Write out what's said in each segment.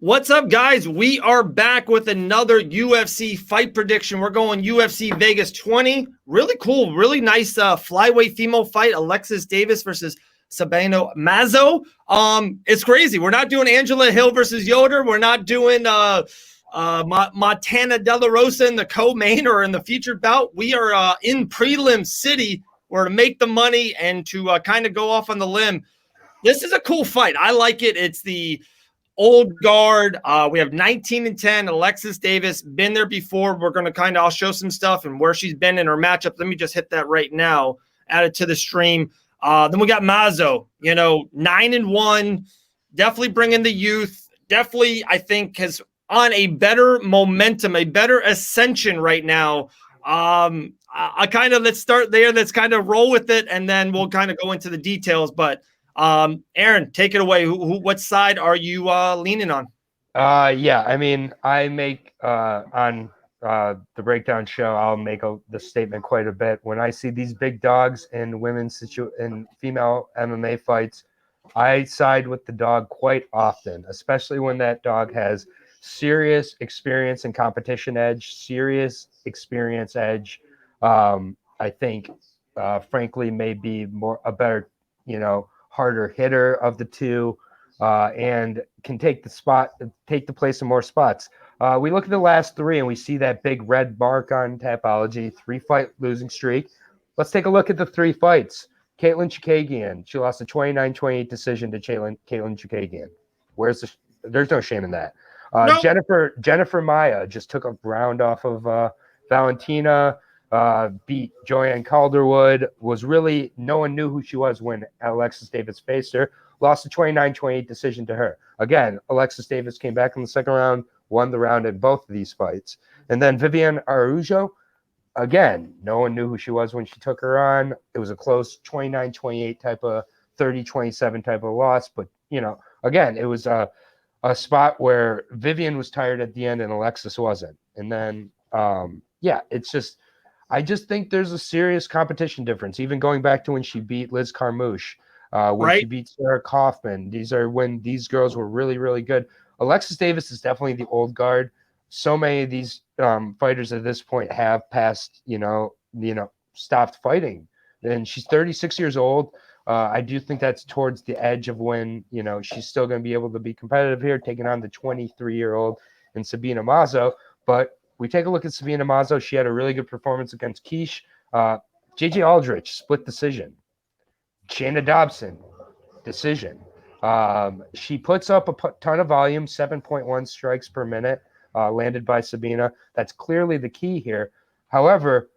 What's up, guys? We are back with another UFC fight prediction. We're going UFC Vegas 20. Really cool, really nice flyweight female fight. Alexis Davis versus Sabina Mazo. It's crazy. We're not doing Angela Hill versus Yoder. We're not doing Montana De La Rosa in the co-main or in the featured bout. We are in prelim city. We're to make the money and to kind of go off on the limb. This is a cool fight. I like it. It's the old guard. We have 19-10. Alexis Davis, been there before. We're going to I'll show some stuff and where she's been in her matchup. Let me just hit that right now. Add it to the stream. Then we got Mazo, 9-1. Definitely bringing the youth. Definitely, I think, has on a better momentum, a better ascension right now. Let's start there. Let's kind of roll with it, and then we'll kind of go into the details. But Aaron, take it away. What side are you leaning on? Yeah, I mean, I make on the breakdown show, I'll make the statement quite a bit. When I see these big dogs in in female MMA fights, I side with the dog quite often, especially when that dog has serious experience and competition edge, serious experience edge. I think, frankly, maybe a better, harder hitter of the two, and can take the place in more spots. We look at the last three and we see that big red mark on Tapology, 3-fight losing streak. Let's take a look at the 3 fights. Caitlin Chikagian, she lost a 29-28 decision to Caitlin Chikagian. There's no shame in that. Nope. Jennifer Maia just took a round off of Valentina, beat Joanne Calderwood, no one knew who she was when Alexis Davis faced her, lost a 29-28 decision to her. Again, Alexis Davis came back in the second round, won the round in both of these fights. And then Viviane Araujo, again, no one knew who she was when she took her on. It was a close 29-28 type of 30-27 type of loss. But, again, it was a spot where Vivian was tired at the end and Alexis wasn't. And then, I just think there's a serious competition difference, even going back to when she beat Liz Carmouche, she beat Sarah Kaufman. These are when these girls were really, really good. Alexis Davis is definitely the old guard. So many of these fighters at this point have passed, stopped fighting. And she's 36 years old. I do think that's towards the edge of when, she's still going to be able to be competitive here, taking on the 23-year-old in Sabina Mazo. But we take a look at Sabina Mazo. She had a really good performance against Quiche. JJ Aldrich, split decision. Shayna Dobson, decision. She puts up a ton of volume, 7.1 strikes per minute, landed by Sabina. That's clearly the key here. However,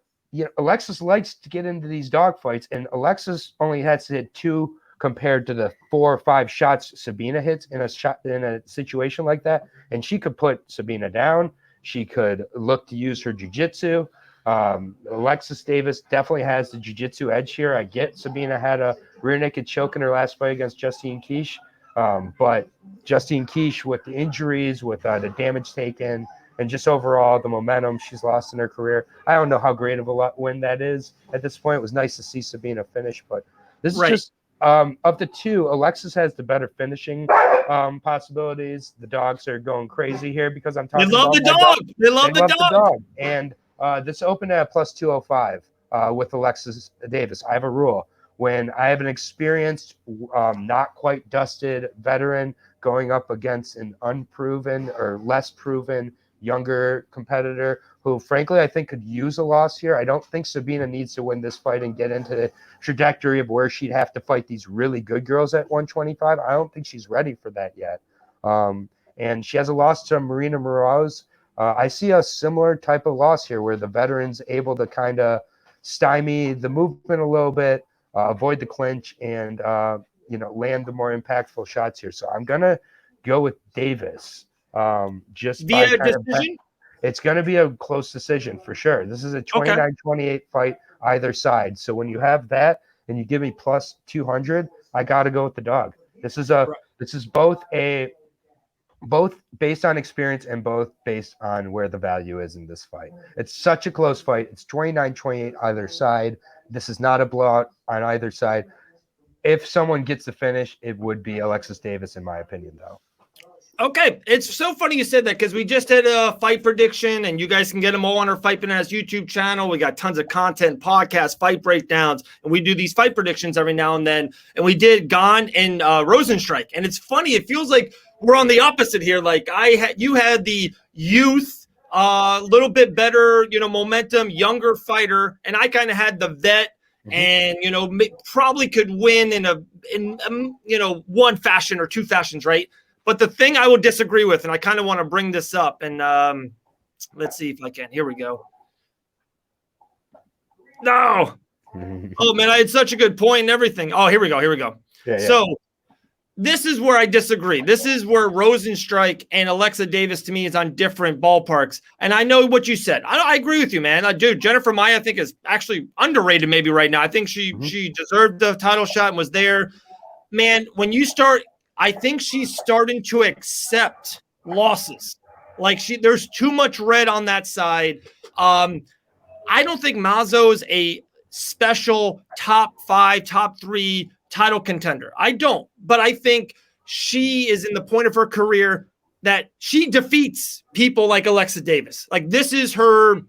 Alexis likes to get into these dogfights, and Alexis only has to hit 2 compared to the 4 or 5 shots Sabina hits in a situation like that. And she could put Sabina down. She could look to use her jiu-jitsu. Alexis Davis definitely has the jiu-jitsu edge here. I get Sabina had a rear naked choke in her last fight against Justine Quiche. But Justine Quiche, with the injuries, with the damage taken, and just overall the momentum she's lost in her career, I don't know how great of a win that is at this point. It was nice to see Sabina finish, but this is just of the two, Alexis has the better finishing possibilities. The dogs are going crazy here because I'm talking about the dog. They love the dog. And this opened at plus 205 with Alexis Davis. I have a rule. When I have an experienced, not quite dusted veteran going up against an unproven or less proven younger competitor who, frankly, I think could use a loss here. I don't think Sabina needs to win this fight and get into the trajectory of where she'd have to fight these really good girls at 125. I don't think she's ready for that yet. And she has a loss to Marina Moroz. I see a similar type of loss here where the veteran's able to kind of stymie the movement a little bit, avoid the clinch, and land the more impactful shots here. So I'm gonna go with Davis. Just via decision. It's going to be a close decision for sure. This is a 29-28 fight either side. So when you have that and you give me plus 200, I got to go with the dog. This is both based on experience and both based on where the value is in this fight. It's such a close fight. It's 29-28 either side. This is not a blowout on either side. If someone gets the finish, it would be Alexis Davis, in my opinion, though. Okay, it's so funny you said that because we just had a fight prediction, and you guys can get them all on our Fight Bananas YouTube channel. We got tons of content, podcasts, fight breakdowns, and we do these fight predictions every now and then. And we did Gane and Rosenstrike, and it's funny. It feels like we're on the opposite here. Like you had the youth, little bit better, momentum, younger fighter, and I kind of had the vet. And probably could win in one fashion or two fashions, right? But the thing I would disagree with, and I kind of want to bring this up, and let's see if I can. Here we go. No. Oh, man, I had such a good point and everything. Oh, here we go. Yeah. So this is where I disagree. This is where Rosenstrike and Alexis Davis, to me, is on different ballparks. And I know what you said. I agree with you, man. Dude, Jennifer Maia, I think, is actually underrated maybe right now. I think she deserved the title shot and was there. Man, when you start – I think she's starting to accept losses. Like there's too much red on that side. I don't think Mazo is a special top 5, top 3 title contender. I don't, but I think she is in the point of her career that she defeats people like Alexis Davis. Like these are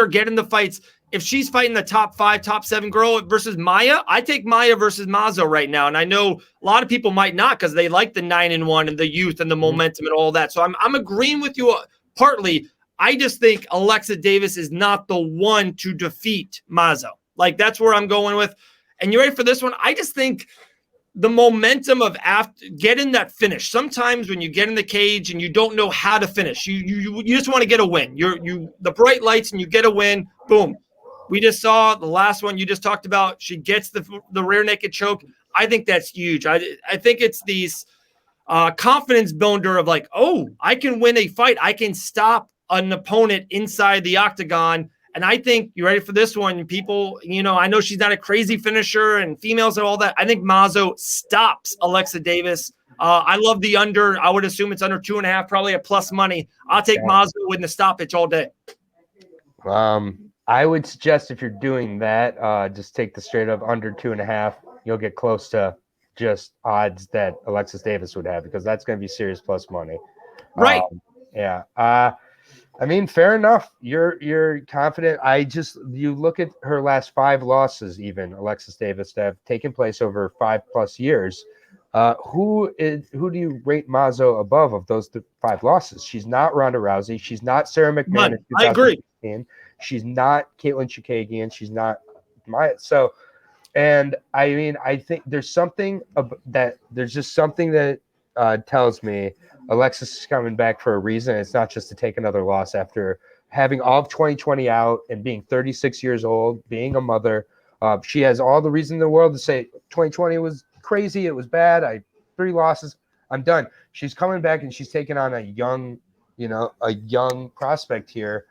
getting the fights. If she's fighting the top 5, top 7 girl versus Maia, I take Maia versus Mazo right now. And I know a lot of people might not because they like the 9-1 and the youth and the momentum and all that. So I'm agreeing with you partly. I just think Alexis Davis is not the one to defeat Mazo. Like that's where I'm going with. And you ready for this one? I just think the momentum of after getting that finish. Sometimes when you get in the cage and you don't know how to finish, you just want to get a win. The bright lights and you get a win. Boom. We just saw the last one you just talked about. She gets the rear naked choke. I think that's huge. I think it's these confidence builder of like, oh, I can win a fight. I can stop an opponent inside the octagon. And I think you ready for this one? People, I know she's not a crazy finisher and females and all that. I think Mazo stops Alexis Davis. I love the under. I would assume it's under 2.5, probably a plus money. I'll take Mazo with the stoppage all day. I would suggest if you're doing that, just take the straight up under 2.5. You'll get close to just odds that Alexis Davis would have because that's going to be serious plus money. Right. Yeah. I mean, fair enough. You're confident. You look at her last 5 losses, even Alexis Davis, that have taken place over 5+ years. Who do you rate Mazo above of those 5 losses? She's not Ronda Rousey. She's not Sarah McMahon. I agree. She's not Caitlin Chikagian. She's not Maya. So, and I mean, I think there's something that tells me Alexis is coming back for a reason. It's not just to take another loss after having all of 2020 out and being 36 years old, being a mother. She has all the reason in the world to say 2020 was crazy. It was bad. 3 losses. I'm done. She's coming back and she's taking on a young prospect here.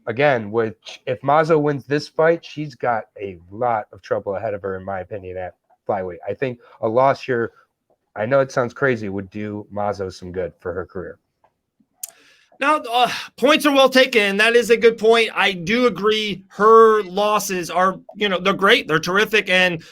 Again, which if Mazo wins this fight, she's got a lot of trouble ahead of her, in my opinion, at flyweight. I think a loss here, I know it sounds crazy, would do Mazo some good for her career. Now, points are well taken. That is a good point. I do agree. Her losses are, they're great. They're terrific. And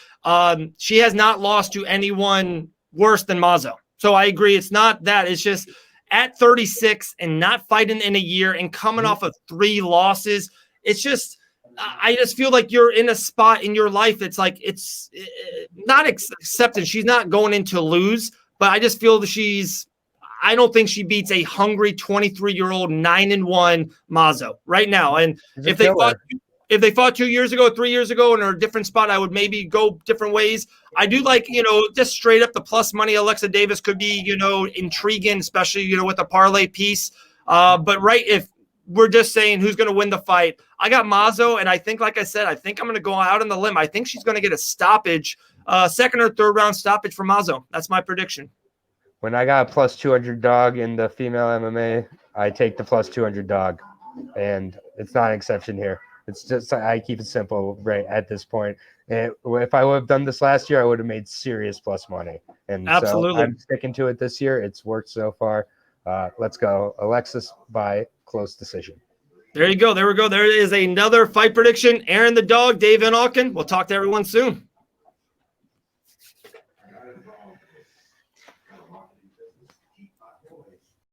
she has not lost to anyone worse than Mazo. So I agree. It's not that. It's just at 36 and not fighting in a year and coming off of 3 losses. It's just, I just feel like you're in a spot in your life. It's like, it's not accepted. She's not going in to lose, but I just feel that I don't think she beats a hungry 23-year-old 9-1 Mazo right now. And if they fought 2 years ago, 3 years ago, and are a different spot, I would maybe go different ways. I do like, just straight up the plus money. Alexis Davis could be, intriguing, especially, with a parlay piece. But if we're just saying who's going to win the fight, I got Mazo. And I think, like I said, I'm going to go out on the limb. I think she's going to get a stoppage, second or third round stoppage for Mazo. That's my prediction. When I got a plus 200 dog in the female MMA, I take the plus 200 dog. And it's not an exception here. It's just, I keep it simple right at this point. And if I would have done this last year, I would have made serious plus money. And absolutely. So I'm sticking to it this year. It's worked so far. Let's go. Alexis by close decision. There you go. There we go. There is another fight prediction. Aaron the dog, Dave Van Auken. We'll talk to everyone soon.